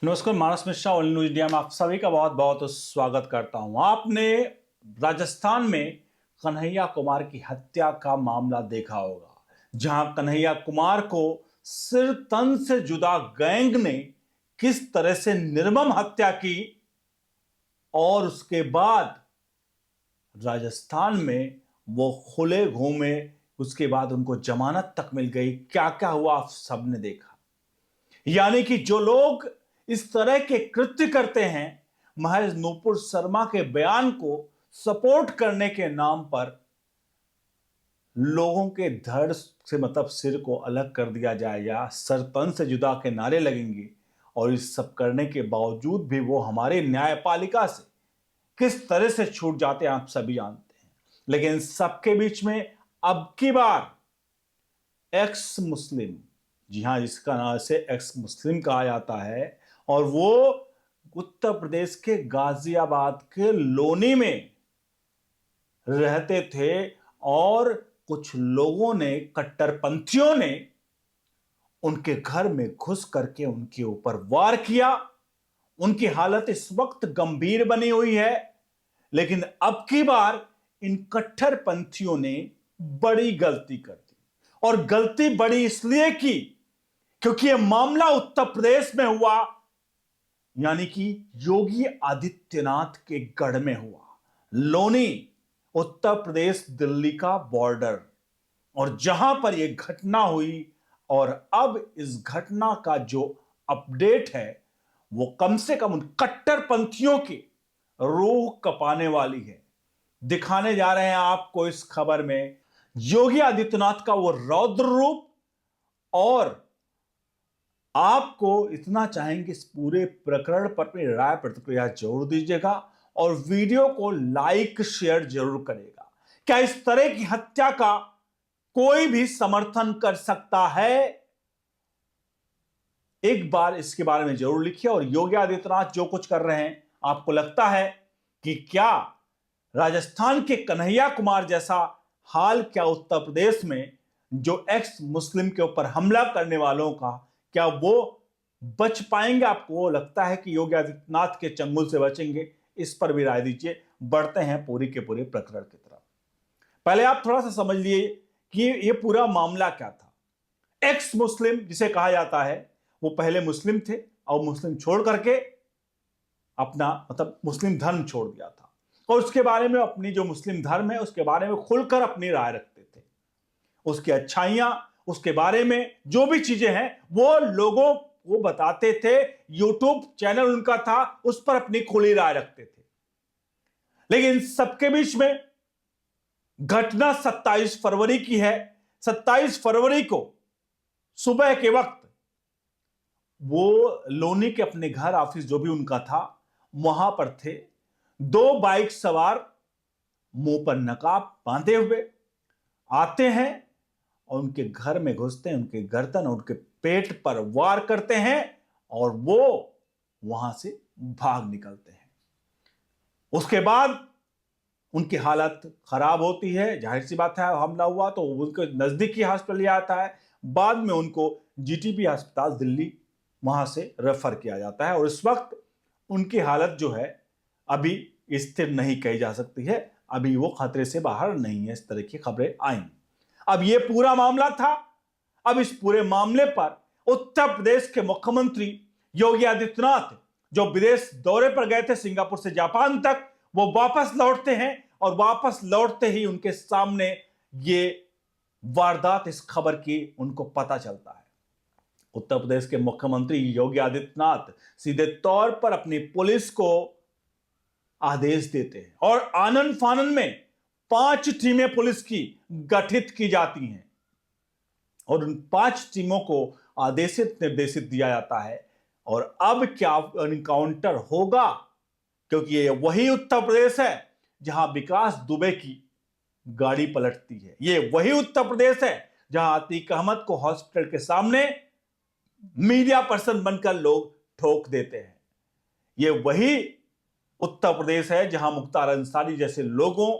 नमस्कार, मानस Mishra all news India में आप सभी का बहुत बहुत स्वागत करता हूं। आपने राजस्थान में कन्हैया कुमार की हत्या का मामला देखा होगा, जहां कन्हैया कुमार को सिर तन से जुदा गैंग ने किस तरह से निर्मम हत्या की और उसके बाद राजस्थान में वो खुले घूमे। उसके बाद उनको जमानत तक मिल गई। क्या क्या हुआ आप सबने देखा। यानी कि जो लोग इस तरह के कृत्य करते हैं, महज नूपुर शर्मा के बयान को सपोर्ट करने के नाम पर लोगों के धड़ से मतलब सिर को अलग कर दिया जाएगा, सर तन से जुदा के नारे लगेंगे। और इस सब करने के बावजूद भी वो हमारे न्यायपालिका से किस तरह से छूट जाते हैं आप सभी जानते हैं। लेकिन सबके बीच में अब की बार एक्स मुस्लिम, जी हां, जिसका नाम से एक्स मुस्लिम कहा जाता है, और वो उत्तर प्रदेश के गाजियाबाद के लोनी में रहते थे। और कुछ लोगों ने, कट्टरपंथियों ने उनके घर में घुस करके उनके ऊपर वार किया। उनकी हालत इस वक्त गंभीर बनी हुई है। लेकिन अब की बार इन कट्टरपंथियों ने बड़ी गलती कर दी, और गलती बड़ी इसलिए की क्योंकि यह मामला उत्तर प्रदेश में हुआ, यानी कि योगी आदित्यनाथ के गढ़ में हुआ। लोनी, उत्तर प्रदेश दिल्ली का बॉर्डर, और जहां पर यह घटना हुई। और अब इस घटना का जो अपडेट है वो कम से कम उन कट्टरपंथियों की रूह कपाने वाली है। दिखाने जा रहे हैं आपको इस खबर में योगी आदित्यनाथ का वो रौद्र रूप। और आपको इतना चाहेंगे इस पूरे प्रकरण पर अपनी राय प्रतिक्रिया जरूर दीजिएगा, और वीडियो को लाइक शेयर जरूर करेगा। क्या इस तरह की हत्या का कोई भी समर्थन कर सकता है? एक बार इसके बारे में जरूर लिखिए। और योगी आदित्यनाथ जो कुछ कर रहे हैं, आपको लगता है कि क्या राजस्थान के कन्हैया कुमार जैसा हाल क्या उत्तर प्रदेश में जो एक्स मुस्लिम के ऊपर हमला करने वालों का, क्या वो बच पाएंगे? आपको लगता है कि योगी आदित्यनाथ के चंगुल से बचेंगे? इस पर भी राय दीजिए। बढ़ते हैं पूरी के पूरे प्रकरण की तरफ। पहले आप थोड़ा सा समझ लिए कि ये पूरा मामला क्या था। एक्स मुस्लिम जिसे कहा जाता है, वो पहले मुस्लिम थे और मुस्लिम छोड़ करके अपना मतलब मुस्लिम धर्म छोड़ दिया था, और उसके बारे में अपनी जो मुस्लिम धर्म है उसके बारे में खुलकर अपनी राय रखते थे। उसकी अच्छाइयां, उसके बारे में जो भी चीजें हैं वो लोगों को बताते थे। यूट्यूब चैनल उनका था, उस पर अपनी खुली राय रखते थे। लेकिन सबके बीच में घटना 27 फरवरी की है। 27 फरवरी को सुबह के वक्त वो लोनी के अपने घर, ऑफिस जो भी उनका था, वहां पर थे। दो बाइक सवार मुंह पर नकाब बांधे हुए आते हैं और उनके घर में घुसते हैं, उनके गर्दन और उनके पेट पर वार करते हैं, और वो वहां से भाग निकलते हैं। उसके बाद उनकी हालत खराब होती है। जाहिर सी बात है, हमला हुआ तो उनके नजदीकी हॉस्पिटल लिया जाता है। बाद में उनको जीटीबी अस्पताल दिल्ली वहां से रेफर किया जाता है। और इस वक्त उनकी हालत जो है अभी स्थिर नहीं कही जा सकती है। अभी वो खतरे से बाहर नहीं है, इस तरह की खबरें आई। अब ये पूरा मामला था। अब इस पूरे मामले पर उत्तर प्रदेश के मुख्यमंत्री योगी आदित्यनाथ, जो विदेश दौरे पर गए थे सिंगापुर से जापान तक, वो वापस लौटते हैं। और वापस लौटते ही उनके सामने ये वारदात, इस खबर की उनको पता चलता है। उत्तर प्रदेश के मुख्यमंत्री योगी आदित्यनाथ सीधे तौर पर अपनी पुलिस को आदेश देते हैं, और आनन फानन में 5 टीमें पुलिस की गठित की जाती हैं। और उन 5 टीमों को आदेशित निर्देशित दिया जाता है। और अब क्या एनकाउंटर होगा, क्योंकि ये वही उत्तर प्रदेश है जहां विकास दुबे की गाड़ी पलटती है। ये वही उत्तर प्रदेश है जहां अतीक अहमद को हॉस्पिटल के सामने मीडिया पर्सन बनकर लोग ठोक देते हैं। ये वही उत्तर प्रदेश है जहां मुख्तार अंसारी जैसे लोगों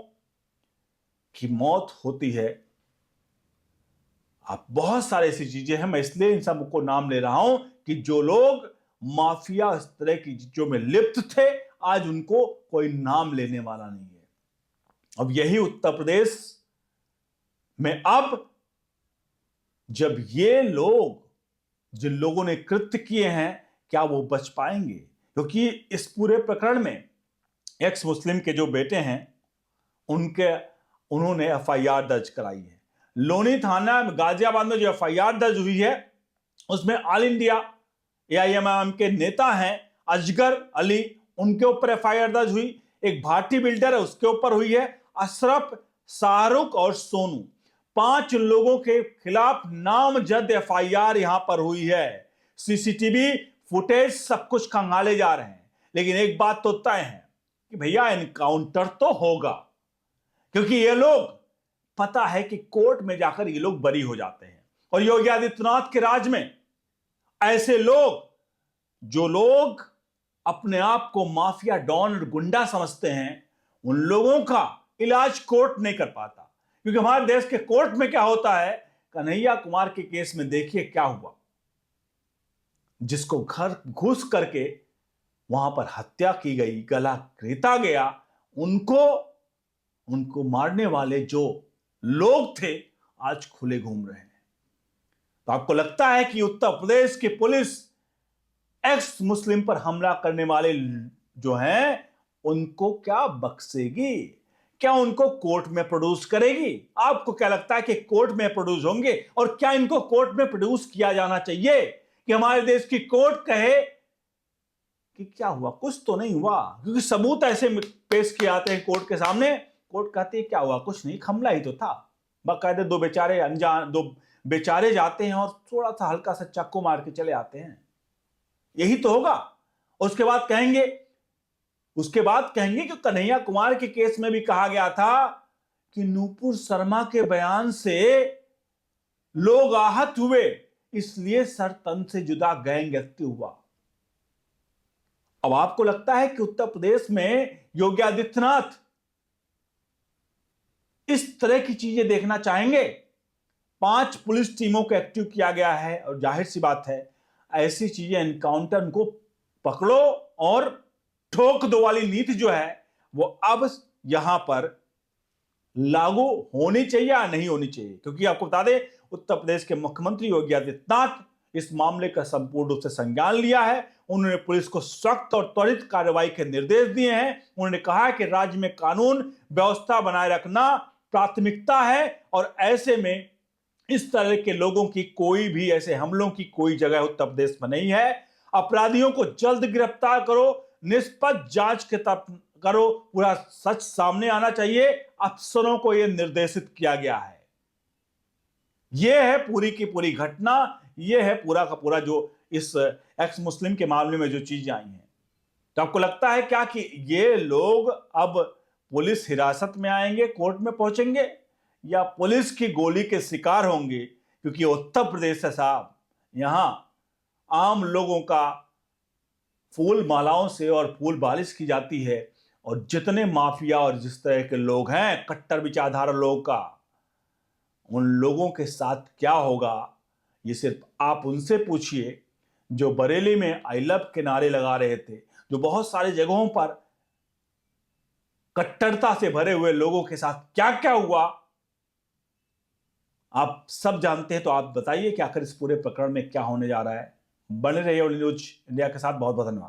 की मौत होती है। अब बहुत सारे ऐसी चीजें हैं, मैं इसलिए इन सबको नाम ले रहा हूं कि जो लोग माफिया इस तरह की चीजों में लिप्त थे, आज उनको कोई नाम लेने वाला नहीं है। अब यही उत्तर प्रदेश में अब जब ये लोग, जिन लोगों ने कृत्य किए हैं, क्या वो बच पाएंगे? क्योंकि इस पूरे प्रकरण में एक्स मुस्लिम के जो बेटे हैं उन्होंने एफआईआर दर्ज कराई है। लोनी थाना गाजियाबाद में जो एफआईआर दर्ज हुई है उसमें ऑल इंडिया एआईएमआईएम के नेता हैं असगर अली, उनके ऊपर एफआईआर दर्ज हुई। एक भारतीय बिल्डर है उसके ऊपर हुई है। अशरफ, शाहरुख और सोनू, 5 लोगों के खिलाफ नामजद एफआईआर यहां पर हुई है। सीसीटीवी फुटेज सब कुछ खंगाले जा रहे हैं, लेकिन एक बात तो तय है कि भैया एनकाउंटर तो होगा, क्योंकि ये लोग, पता है कि कोर्ट में जाकर ये लोग बरी हो जाते हैं। और योगी आदित्यनाथ के राज में ऐसे लोग, जो लोग अपने आप को माफिया, डॉन और गुंडा समझते हैं, उन लोगों का इलाज कोर्ट नहीं कर पाता। क्योंकि हमारे देश के कोर्ट में क्या होता है, कन्हैया कुमार के केस में देखिए क्या हुआ। जिसको घर घुस करके वहां पर हत्या की गई, गला रेता गया, उनको मारने वाले जो लोग थे आज खुले घूम रहे हैं। तो आपको लगता है कि उत्तर प्रदेश की पुलिस एक्स मुस्लिम पर हमला करने वाले जो हैं उनको क्या बख्शेगी? क्या उनको कोर्ट में प्रोड्यूस करेगी? आपको क्या लगता है कि कोर्ट में प्रोड्यूस होंगे? और क्या इनको कोर्ट में प्रोड्यूस किया जाना चाहिए कि हमारे देश की कोर्ट कहे कि क्या हुआ? कुछ तो नहीं हुआ, क्योंकि सबूत ऐसे पेश किए जाते हैं कोर्ट के सामने, कोर्ट कहती है क्या हुआ? कुछ नहीं, हमला ही तो था। बाकायदे दो बेचारे जाते हैं और थोड़ा सा हल्का सा चाकू मार के चले आते हैं, यही तो होगा। उसके बाद कहेंगे कि कन्हैया कुमार के केस में भी कहा गया था कि नूपुर शर्मा के बयान से लोग आहत हुए, इसलिए सर तन से जुदा गैंग एक्टिव हुआ। अब आपको लगता है कि उत्तर प्रदेश में योगी आदित्यनाथ इस तरह की चीजें देखना चाहेंगे? 5 पुलिस टीमों को एक्टिव किया गया है, और जाहिर सी बात है ऐसी चीजें, एनकाउंटर, उनको पकड़ो और ठोक दो वाली नीति जो है वो अब यहां पर लागू होनी चाहिए या नहीं होनी चाहिए? क्योंकि आपको बता दें, उत्तर प्रदेश के मुख्यमंत्री योगी आदित्यनाथ इस मामले का संपूर्ण रूप से संज्ञान लिया है। उन्होंने पुलिस को सख्त और त्वरित कार्रवाई के निर्देश दिए हैं। उन्होंने कहा कि राज्य में कानून व्यवस्था बनाए रखना प्राथमिकता है, और ऐसे में इस तरह के लोगों की, कोई भी ऐसे हमलों की कोई जगह उत्तर प्रदेश में नहीं है। अपराधियों को जल्द गिरफ्तार करो, निष्पक्ष जांच के तब करो, पूरा सच सामने आना चाहिए। अफसरों को यह निर्देशित किया गया है। यह है पूरी की पूरी घटना, यह है पूरा का पूरा जो इस एक्स मुस्लिम के मामले में जो चीजें आई हैं। तो आपको लगता है क्या कि ये लोग अब पुलिस हिरासत में आएंगे, कोर्ट में पहुंचेंगे, या पुलिस की गोली के शिकार होंगे? क्योंकि उत्तर प्रदेश है साहब, यहां आम लोगों का फूल मालाओं से और फूल बारिश की जाती है, और जितने माफिया और जिस तरह के लोग हैं, कट्टर विचारधारा लोगों का, उन लोगों के साथ क्या होगा ये सिर्फ आप उनसे पूछिए जो बरेली में आई लव के नारे लगा रहे थे, जो बहुत सारी जगहों पर कट्टरता से भरे हुए लोगों के साथ क्या क्या हुआ आप सब जानते हैं। तो आप बताइए कि आखिर इस पूरे प्रकरण में क्या होने जा रहा है। बने रहिए ओनली न्यूज इंडिया के साथ। बहुत बहुत धन्यवाद।